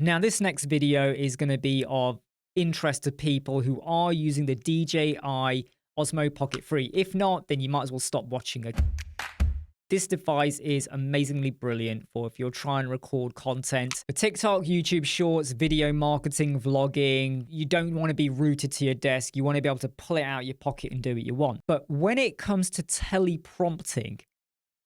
Now, this next video is going to be of interest to people who are using the DJI Osmo Pocket 3. If not, then you might as well stop watching it. This device is amazingly brilliant for if you're trying to record content for TikTok, YouTube Shorts, video marketing, vlogging. You don't want to be rooted to your desk. You want to be able to pull it out of your pocket and do what you want. But when it comes to teleprompting,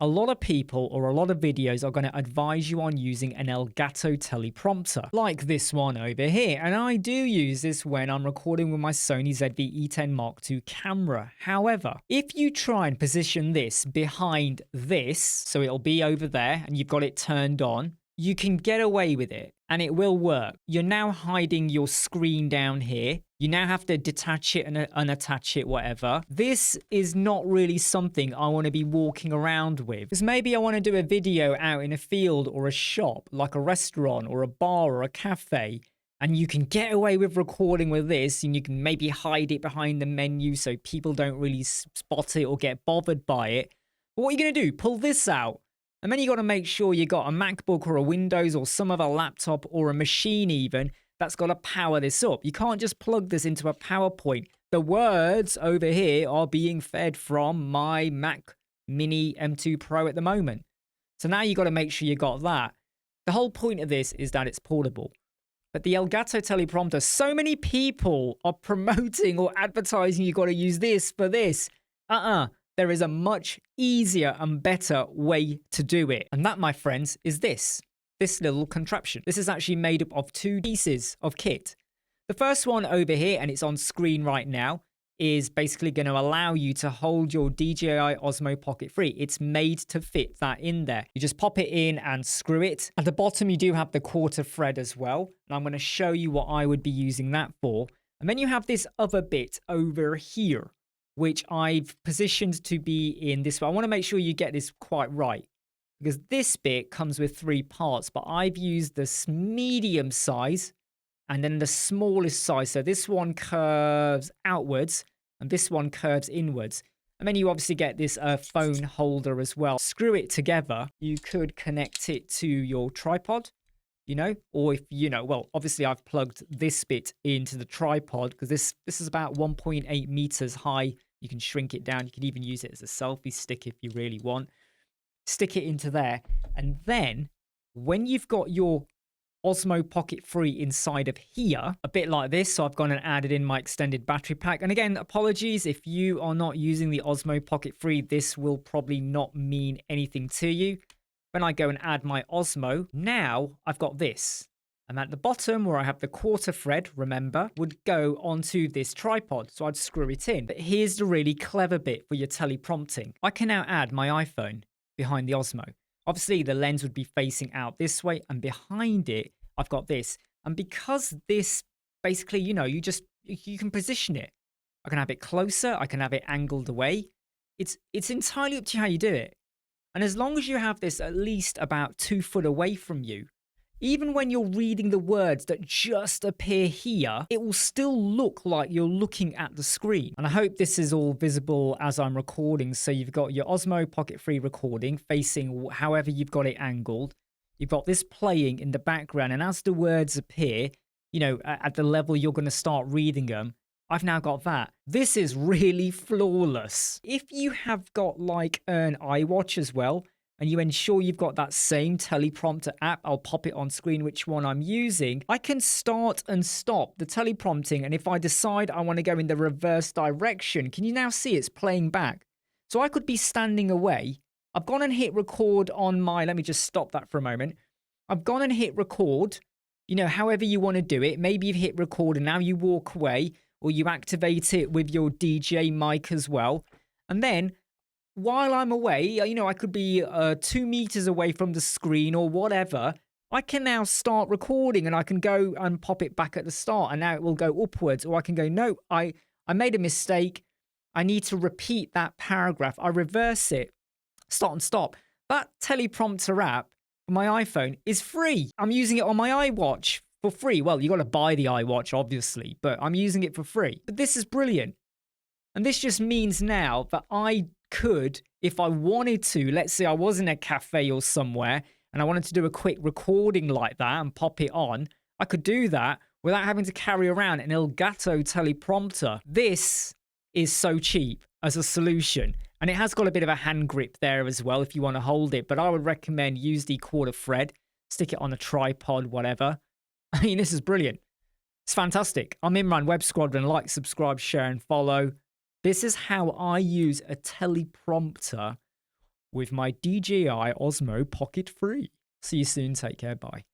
a lot of people or a lot of videos are going to advise you on using an Elgato Teleprompter, like this one over here. And I do use this when I'm recording with my Sony ZV-E10 Mark II camera. However, if you try and position this behind this, so it'll be over there and you've got it turned on, you can get away with it and it will work. You're now hiding your screen down here. You now have to detach it and unattach it, whatever. This is not really something I want to be walking around with. Because maybe I want to do a video out in a field or a shop, like a restaurant or a bar or a cafe. And you can get away with recording with this and you can maybe hide it behind the menu so people don't really spot it or get bothered by it. But what are you going to do? Pull this out. And then you got to make sure you got a MacBook or a Windows or some other laptop or a machine even that's got to power this up. You can't just plug this into a PowerPoint. The words over here are being fed from my Mac Mini M2 Pro at the moment. So now you got to make sure you got that. The whole point of this is that it's portable. But the Elgato Teleprompter, so many people are promoting or advertising you got to use this for this. There is a much easier and better way to do it. And that, my friends, is this little contraption. This is actually made up of two pieces of kit. The first one over here, and it's on screen right now, is basically going to allow you to hold your DJI Osmo Pocket 3. It's made to fit that in there. You just pop it in and screw it. At the bottom, you do have the quarter thread as well. And I'm going to show you what I would be using that for. And then you have this other bit over here, which I've positioned to be in this way. I want to make sure you get this quite right, because this bit comes with 3 parts, but I've used this medium size and then the smallest size. So this one curves outwards and this one curves inwards. And then you obviously get this phone holder as well. Screw it together. You could connect it to your tripod, or if, well, obviously I've plugged this bit into the tripod because this is about 1.8 meters high. You can shrink it down. You can even use it as a selfie stick if you really want. Stick it into there. And then when you've got your Osmo Pocket 3 inside of here, a bit like this, so I've gone and added in my extended battery pack. And again, apologies if you are not using the Osmo Pocket 3, this will probably not mean anything to you. When I go and add my Osmo, now I've got this. And at the bottom where I have the quarter thread, remember, would go onto this tripod. So I'd screw it in. But here's the really clever bit for your teleprompting. I can now add my iPhone behind the Osmo. Obviously, the lens would be facing out this way. And behind it, I've got this. And because this, basically, you can position it. I can have it closer. I can have it angled away. It's entirely up to you how you do it. And as long as you have this at least about 2 foot away from you, even when you're reading the words that just appear here, it will still look like you're looking at the screen. And I hope this is all visible as I'm recording. So you've got your Osmo Pocket 3 recording facing however you've got it angled. You've got this playing in the background. And as the words appear, at the level you're going to start reading them, I've now got that. This is really flawless. If you have got like an iWatch as well, and you ensure you've got that same teleprompter app, I'll pop it on screen which one I'm using, I can start and stop the teleprompting. And if I decide I want to go in the reverse direction, can you now see it's playing back? So I could be standing away. I've gone and hit record on my, let me just stop that for a moment. I've gone and hit record, however you want to do it. Maybe you've hit record and now you walk away, or you activate it with your DJ mic as well. And then while I'm away, I could be 2 meters away from the screen or whatever. I can now start recording and I can go and pop it back at the start and now it will go upwards. Or I can go, no, I made a mistake. I need to repeat that paragraph. I reverse it, start and stop. That teleprompter app for my iPhone is free. I'm using it on my iWatch for free. Well, you got to buy the iWatch, obviously, but I'm using it for free. But this is brilliant. And this just means now that I could, if I wanted to, let's say I was in a cafe or somewhere and I wanted to do a quick recording like that and pop it on, I could do that without having to carry around an Elgato Teleprompter. This is so cheap as a solution. And it has got a bit of a hand grip there as well if you want to hold it. But I would recommend use the quarter thread, stick it on a tripod, whatever. I mean, this is brilliant. It's fantastic. I'm Imran, Web Squadron. Like, subscribe, share, and follow. This is how I use a teleprompter with my DJI Osmo Pocket 3. See you soon. Take care. Bye.